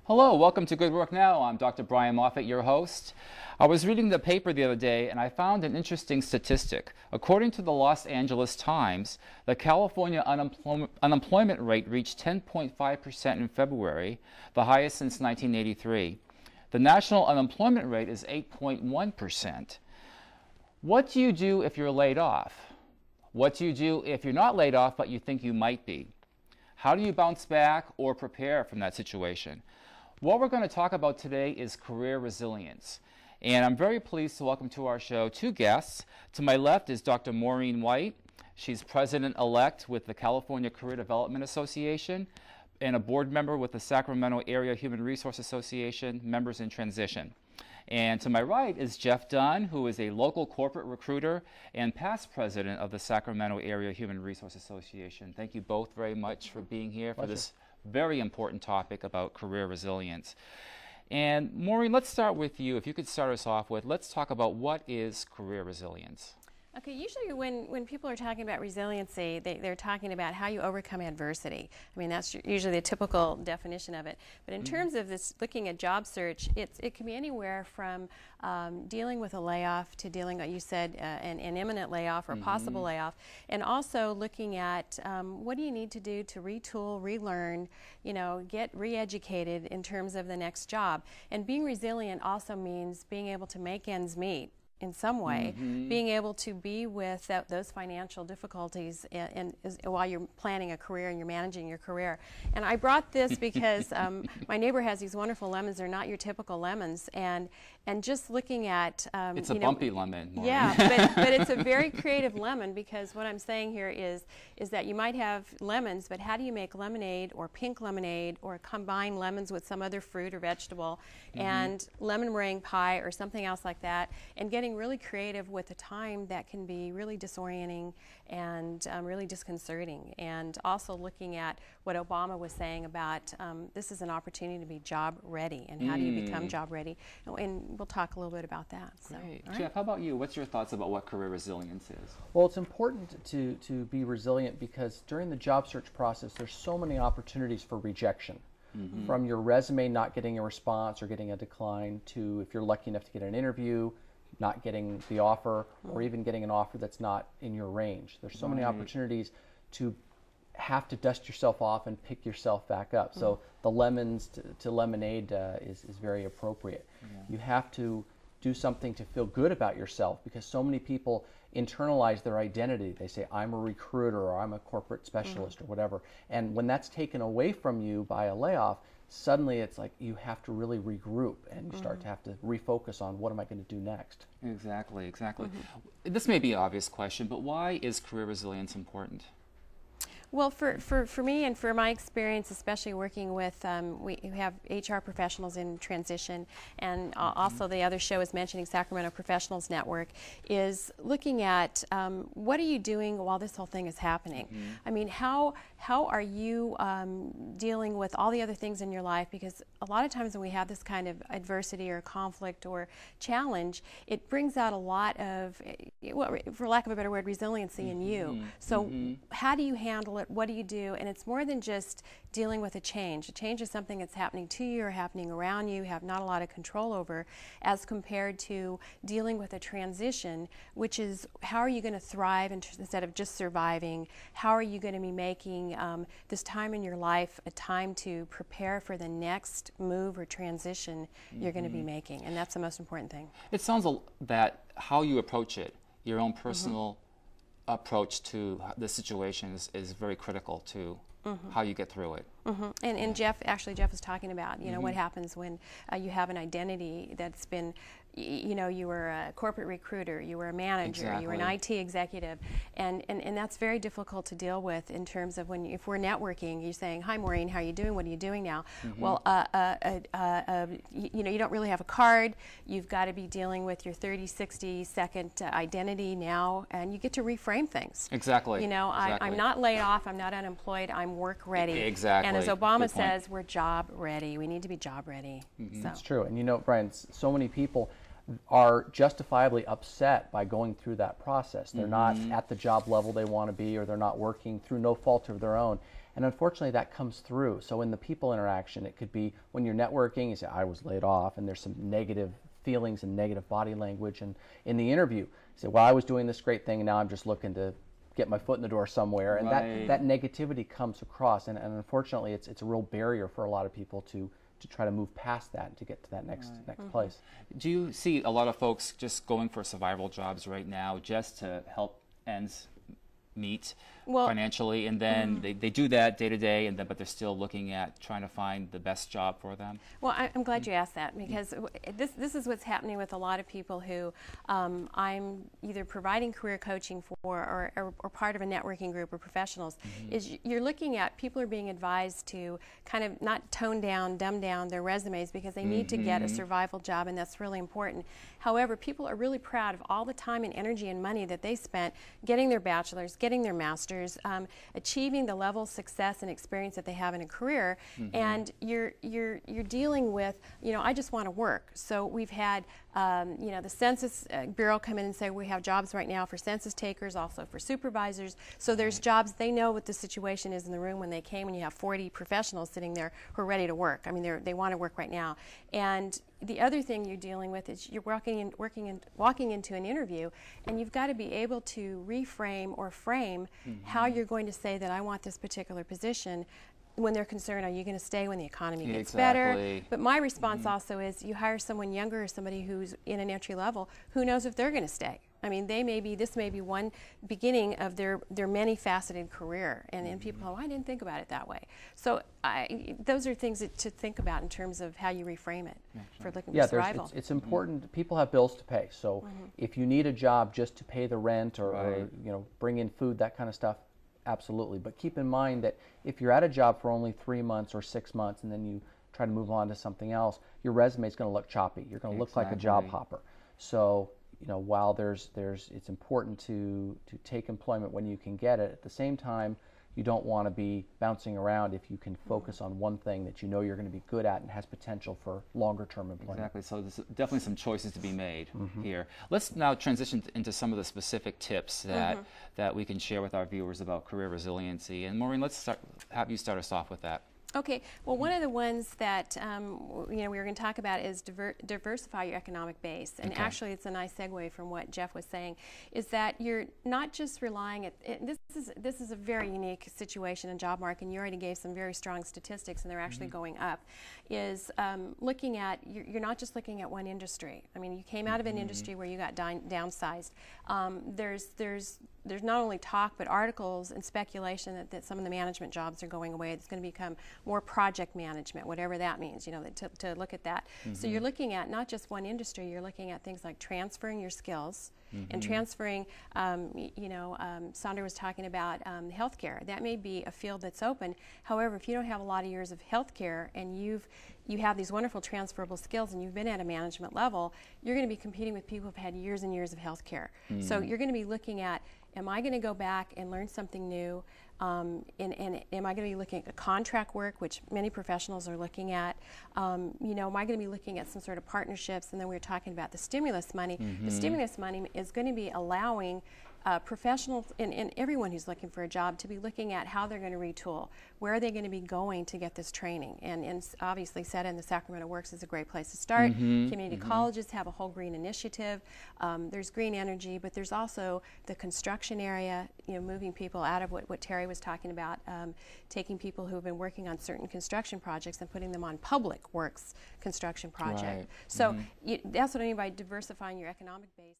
Hello, welcome to Good Work Now. I'm Dr. Brian Moffitt, your host. I was reading the paper the other day and I found an interesting statistic. According to the Los Angeles Times, the California unemployment rate reached 10.5% in February, the highest since 1983. The national unemployment rate is 8.1%. What do you do if you're laid off? What do you do if you're not laid off but you think you might be? How do you bounce back or prepare from that situation? What we're going to talk about today is career resilience. And I'm very pleased to welcome to our show two guests. To my left is Dr. Maureen White. She's president-elect with the California Career Development Association and a board member with the Sacramento Area Human Resource Association, Members in Transition. And to my right is Jeff Dunn, who is a local corporate recruiter and past president of the Sacramento Area Human Resource Association. Thank you both very much for being here for this very important topic about career resilience. And Maureen, let's start with you. If you could start us off with, let's talk about what is career resilience. Okay, usually when people are talking about resiliency, they're talking about how you overcome adversity. I mean, that's usually the typical definition of it. But in terms of this, looking at job search, it can be anywhere from dealing with a layoff to dealing, like you said, an imminent layoff or a possible layoff, and also looking at what do you need to do to retool, relearn, get re-educated in terms of the next job. And being resilient also means being able to make ends meet in some way, being able to be with those financial difficulties while you're planning a career and you're managing your career. And I brought this because my neighbor has these wonderful lemons. They're not your typical lemons, and just looking at it's a bumpy lemon, Maureen. Yeah, but it's a very creative lemon, because what I'm saying here is that you might have lemons, but how do you make lemonade or pink lemonade or combine lemons with some other fruit or vegetable and lemon meringue pie or something else like that, and getting really creative with a time that can be really disorienting and really disconcerting. And also looking at what Obama was saying about this is an opportunity to be job ready, and how do you become job ready, and we'll talk a little bit about that. Great. So, Jeff, how about you? What's your thoughts about what career resilience is? Well, it's important to be resilient, because during the job search process there's so many opportunities for rejection. From your resume not getting a response or getting a decline, to if you're lucky enough to get an interview, not getting the offer, or even getting an offer that's not in your range. There's so many opportunities to have to dust yourself off and pick yourself back up. So the lemons to lemonade is very appropriate. You have to do something to feel good about yourself, because so many people internalize their identity. They say, I'm a recruiter, or I'm a corporate specialist, or whatever. And when that's taken away from you by a layoff, suddenly it's like you have to really regroup, and you start to have to refocus on what am I going to do next. Exactly, exactly. This may be an obvious question, but why is career resilience important? Well, for me and for my experience, especially working with, we have HR professionals in transition, and also the other show is mentioning Sacramento Professionals Network, is looking at what are you doing while this whole thing is happening? I mean, how are you dealing with all the other things in your life? Because a lot of times when we have this kind of adversity or conflict or challenge, it brings out a lot of, well, for lack of a better word, resiliency in you. So how do you handle it? What do you do? And it's more than just dealing with a change. A change is something that's happening to you or happening around you, have not a lot of control over, as compared to dealing with a transition, which is how are you going to thrive instead of just surviving? How are you going to be making this time in your life a time to prepare for the next move or transition you're going to be making? And that's the most important thing. It sounds that how you approach it, your own personal approach to the situation is very critical to how you get through it. And Jeff was talking about, what happens when you have an identity that's been, you were a corporate recruiter, you were a manager, you were an IT executive, and that's very difficult to deal with in terms of if we're networking, you're saying, hi Maureen, how are you doing? What are you doing now? Well, you don't really have a card. You've got to be dealing with your 30, 60 second identity now, and you get to reframe things. Exactly. I'm not laid off, I'm not unemployed, I'm work ready. Exactly. And as Obama says, we're job ready. We need to be job ready. That's true. And Brian, so many people are justifiably upset by going through that process. They're not at the job level they want to be, or they're not working through no fault of their own. And unfortunately, that comes through. So in the people interaction, it could be when you're networking, you say, I was laid off, and there's some negative feelings and negative body language. And in the interview, you say, well, I was doing this great thing, and now I'm just looking to get my foot in the door somewhere. And that negativity comes across. And unfortunately, it's a real barrier for a lot of people to try to move past that and to get to that next place. Do you see a lot of folks just going for survival jobs right now just to help ends meet financially, and then they do that day to day, and then but they're still looking at trying to find the best job for them? Well, I'm glad you asked that, because this is what's happening with a lot of people who I'm either providing career coaching for or part of a networking group or professionals. Is you're looking at people are being advised to kind of not dumb down their resumes because they need to get a survival job, and that's really important. However, people are really proud of all the time and energy and money that they spent getting their bachelor's, getting their master's, achieving the level of success and experience that they have in a career, and you're dealing with, I just want to work. So we've had the Census Bureau come in and say we have jobs right now for census takers, also for supervisors. So there's jobs, they know what the situation is in the room when they came, and you have 40 professionals sitting there who are ready to work. I mean, they want to work right now. And the other thing you're dealing with is you're walking into an interview, and you've got to be able to reframe or frame how you're going to say that I want this particular position. When they're concerned, are you going to stay when the economy gets better? But my response also is, you hire someone younger or somebody who's in an entry level, who knows if they're going to stay. I mean, this may be one beginning of their many-faceted career, and people go, I didn't think about it that way. So those are things to think about in terms of how you reframe it for looking for survival. It's important. People have bills to pay, so if you need a job just to pay the rent or bring in food, that kind of stuff, absolutely. But keep in mind that if you're at a job for only 3 months or 6 months and then you try to move on to something else, your resume is going to look choppy. You're going to look like a job hopper. So while it's important to take employment when you can get it, at the same time, you don't want to be bouncing around if you can focus on one thing that you know you're going to be good at and has potential for longer-term employment. Exactly. So there's definitely some choices to be made here. Let's now transition into some of the specific tips that we can share with our viewers about career resiliency. And Maureen, let's have you start us off with that. Okay. Well, one of the ones that we were going to talk about is diversify your economic base. And actually, it's a nice segue from what Jeff was saying, is that you're not just relying at this is a very unique situation in job market, and you already gave some very strong statistics, and they're actually going up. Is looking at you're not just looking at one industry. I mean, you came out of an industry where you got downsized. There's not only talk, but articles and speculation that some of the management jobs are going away. It's going to become more project management, whatever that means, to look at that. So you're looking at not just one industry, you're looking at things like transferring your skills and transferring, Sandra was talking about healthcare. That may be a field that's open. However, if you don't have a lot of years of healthcare and you have these wonderful transferable skills and you've been at a management level, you're going to be competing with people who've had years and years of healthcare. So you're going to be looking at, am I going to go back and learn something new? And am I going to be looking at contract work, which many professionals are looking at? Am I going to be looking at some sort of partnerships? And then we were talking about the stimulus money. The stimulus money is going to be allowing professionals and everyone who's looking for a job to be looking at how they're going to retool. Where are they going to be going to get this training? And obviously SETA and the Sacramento Works is a great place to start. Community colleges have a whole green initiative. There's green energy, but there's also the construction area, moving people out of what Terry was talking about, taking people who have been working on certain construction projects and putting them on public works construction project. So that's what I mean by diversifying your economic base.